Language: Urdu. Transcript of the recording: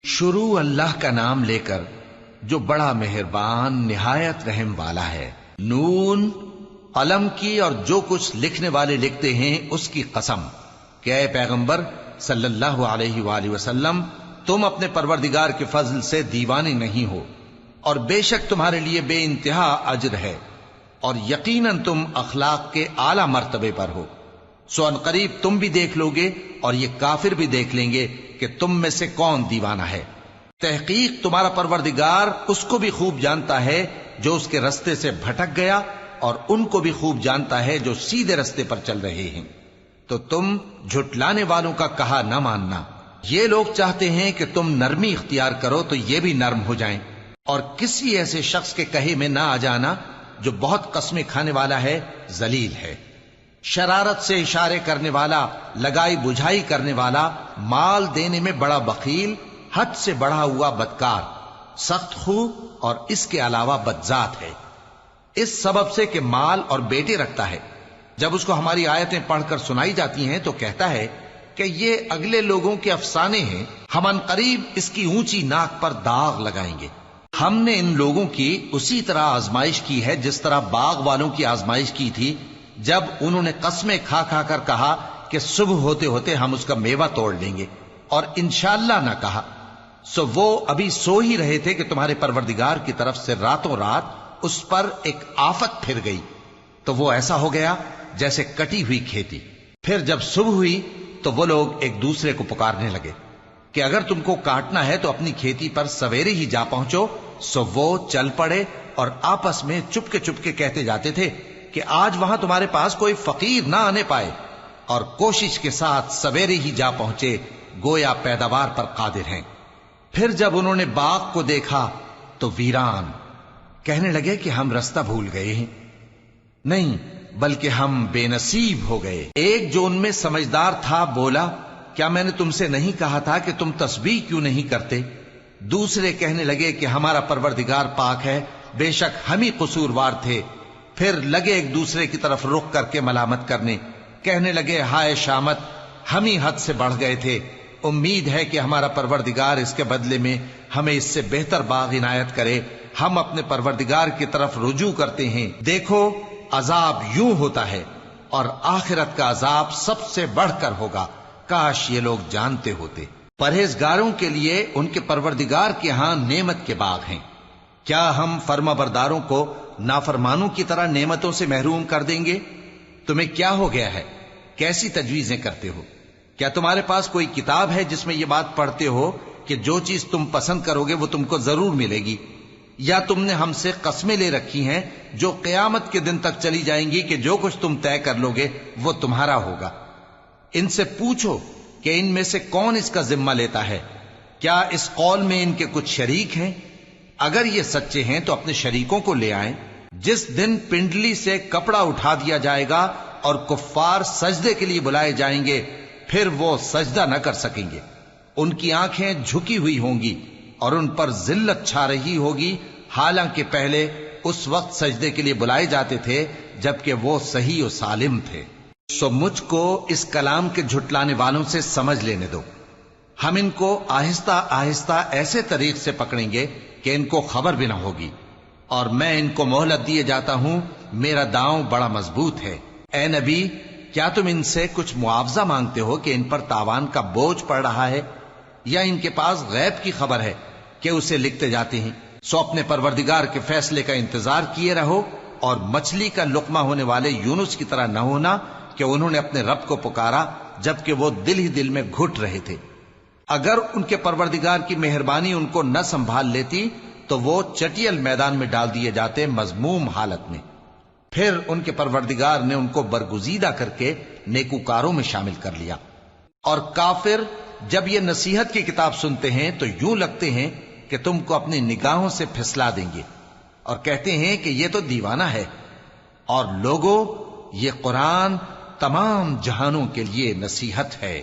شروع اللہ کا نام لے کر جو بڑا مہربان نہایت رحم والا ہے۔ نون، قلم کی اور جو کچھ لکھنے والے لکھتے ہیں اس کی قسم کہ اے پیغمبر صلی اللہ علیہ وآلہ وسلم، تم اپنے پروردگار کے فضل سے دیوانے نہیں ہو، اور بے شک تمہارے لیے بے انتہا اجر ہے، اور یقیناً تم اخلاق کے اعلی مرتبے پر ہو۔ سو ان قریب تم بھی دیکھ لو گے اور یہ کافر بھی دیکھ لیں گے کہ تم میں سے کون دیوانہ ہے۔ تحقیق تمہارا پروردگار اس کو بھی خوب جانتا ہے جو اس کے رستے سے بھٹک گیا، اور ان کو بھی خوب جانتا ہے جو سیدھے رستے پر چل رہے ہیں۔ تو تم جھٹلانے والوں کا کہا نہ ماننا۔ یہ لوگ چاہتے ہیں کہ تم نرمی اختیار کرو تو یہ بھی نرم ہو جائیں، اور کسی ایسے شخص کے کہے میں نہ آ جانا جو بہت قسمیں کھانے والا ہے، ذلیل ہے، شرارت سے اشارے کرنے والا، لگائی بجھائی کرنے والا، مال دینے میں بڑا بخیل، حد سے بڑھا ہوا بدکار، سخت خو اور اس کے علاوہ بدذات ہے، اس سبب سے کہ مال اور بیٹے رکھتا ہے۔ جب اس کو ہماری آیتیں پڑھ کر سنائی جاتی ہیں تو کہتا ہے کہ یہ اگلے لوگوں کے افسانے ہیں، ہم ان قریب اس کی اونچی ناک پر داغ لگائیں گے۔ ہم نے ان لوگوں کی اسی طرح آزمائش کی ہے جس طرح باغ والوں کی آزمائش کی تھی، جب انہوں نے قسمیں کھا کھا کر کہا کہ صبح ہوتے ہوتے ہم اس کا میوہ توڑ لیں گے، اور انشاءاللہ نہ کہا۔ سو وہ ابھی سو ہی رہے تھے کہ تمہارے پروردگار کی طرف سے راتوں رات اس پر ایک آفت پھر گئی، تو وہ ایسا ہو گیا جیسے کٹی ہوئی کھیتی۔ پھر جب صبح ہوئی تو وہ لوگ ایک دوسرے کو پکارنے لگے کہ اگر تم کو کاٹنا ہے تو اپنی کھیتی پر سویرے ہی جا پہنچو۔ سو وہ چل پڑے اور آپس میں چپ کے کہتے جاتے تھے کہ آج وہاں تمہارے پاس کوئی فقیر نہ آنے پائے، اور کوشش کے ساتھ سویرے ہی جا پہنچے، گویا پیداوار پر قادر ہیں۔ پھر جب انہوں نے باغ کو دیکھا تو ویران، کہنے لگے کہ ہم رستہ بھول گئے ہیں، نہیں بلکہ ہم بے نصیب ہو گئے۔ ایک جو ان میں سمجھدار تھا بولا، کیا میں نے تم سے نہیں کہا تھا کہ تم تسبیح کیوں نہیں کرتے؟ دوسرے کہنے لگے کہ ہمارا پروردگار پاک ہے، بے شک ہم ہی قصوروار تھے۔ پھر لگے ایک دوسرے کی طرف رخ کر کے ملامت کرنے، کہنے لگے ہائے شامت، ہم ہی حد سے بڑھ گئے تھے، امید ہے کہ ہمارا پروردگار اس کے بدلے میں ہمیں اس سے بہتر باغ عنایت کرے۔ ہم اپنے پروردگار کی طرف رجوع کرتے ہیں، دیکھو عذاب یوں ہوتا ہے، اور آخرت کا عذاب سب سے بڑھ کر ہوگا، کاش یہ لوگ جانتے ہوتے۔ پرہیزگاروں کے لیے ان کے پروردگار کے ہاں نعمت کے باغ ہیں۔ کیا ہم فرما برداروں کو نافرمانوں کی طرح نعمتوں سے محروم کر دیں گے؟ تمہیں کیا ہو گیا ہے؟ کیسی تجویزیں کرتے ہو؟ کیا تمہارے پاس کوئی کتاب ہے جس میں یہ بات پڑھتے ہو کہ جو چیز تم پسند کرو گے وہ تم کو ضرور ملے گی؟ یا تم نے ہم سے قسمیں لے رکھی ہیں جو قیامت کے دن تک چلی جائیں گی کہ جو کچھ تم طے کر لو گے وہ تمہارا ہوگا؟ ان سے پوچھو کہ ان میں سے کون اس کا ذمہ لیتا ہے؟ کیا اس قول میں ان کے کچھ شریک ہیں؟ اگر یہ سچے ہیں تو اپنے شریکوں کو لے آئیں۔ جس دن پنڈلی سے کپڑا اٹھا دیا جائے گا اور کفار سجدے کے لیے بلائے جائیں گے، پھر وہ سجدہ نہ کر سکیں گے، ان کی آنکھیں جھکی ہوئی ہوں گی اور ان پر ذلت چھا رہی ہوگی، حالانکہ پہلے اس وقت سجدے کے لیے بلائے جاتے تھے جبکہ وہ صحیح و سالم تھے۔ سو مجھ کو اس کلام کے جھٹلانے والوں سے سمجھ لینے دو، ہم ان کو آہستہ آہستہ ایسے طریق سے پکڑیں گے کہ ان کو خبر بھی نہ ہوگی، اور میں ان کو مہلت دیے جاتا ہوں، میرا داؤں بڑا مضبوط ہے۔ اے نبی، کیا تم ان سے کچھ معاوضہ مانگتے ہو کہ ان پر تاوان کا بوجھ پڑ رہا ہے، یا ان کے پاس غیب کی خبر ہے کہ اسے لکھتے جاتے ہیں؟ سو اپنے پروردگار کے فیصلے کا انتظار کیے رہو، اور مچھلی کا لقمہ ہونے والے یونس کی طرح نہ ہونا کہ انہوں نے اپنے رب کو پکارا جبکہ وہ دل ہی دل میں گھٹ رہے تھے۔ اگر ان کے پروردگار کی مہربانی ان کو نہ سنبھال لیتی تو وہ چٹیل میدان میں ڈال دیے جاتے مذموم حالت میں۔ پھر ان کے پروردگار نے ان کو برگزیدہ کر کے نیکوکاروں میں شامل کر لیا۔ اور کافر جب یہ نصیحت کی کتاب سنتے ہیں تو یوں لگتے ہیں کہ تم کو اپنی نگاہوں سے پھسلا دیں گے، اور کہتے ہیں کہ یہ تو دیوانہ ہے۔ اور لوگوں، یہ قرآن تمام جہانوں کے لیے نصیحت ہے۔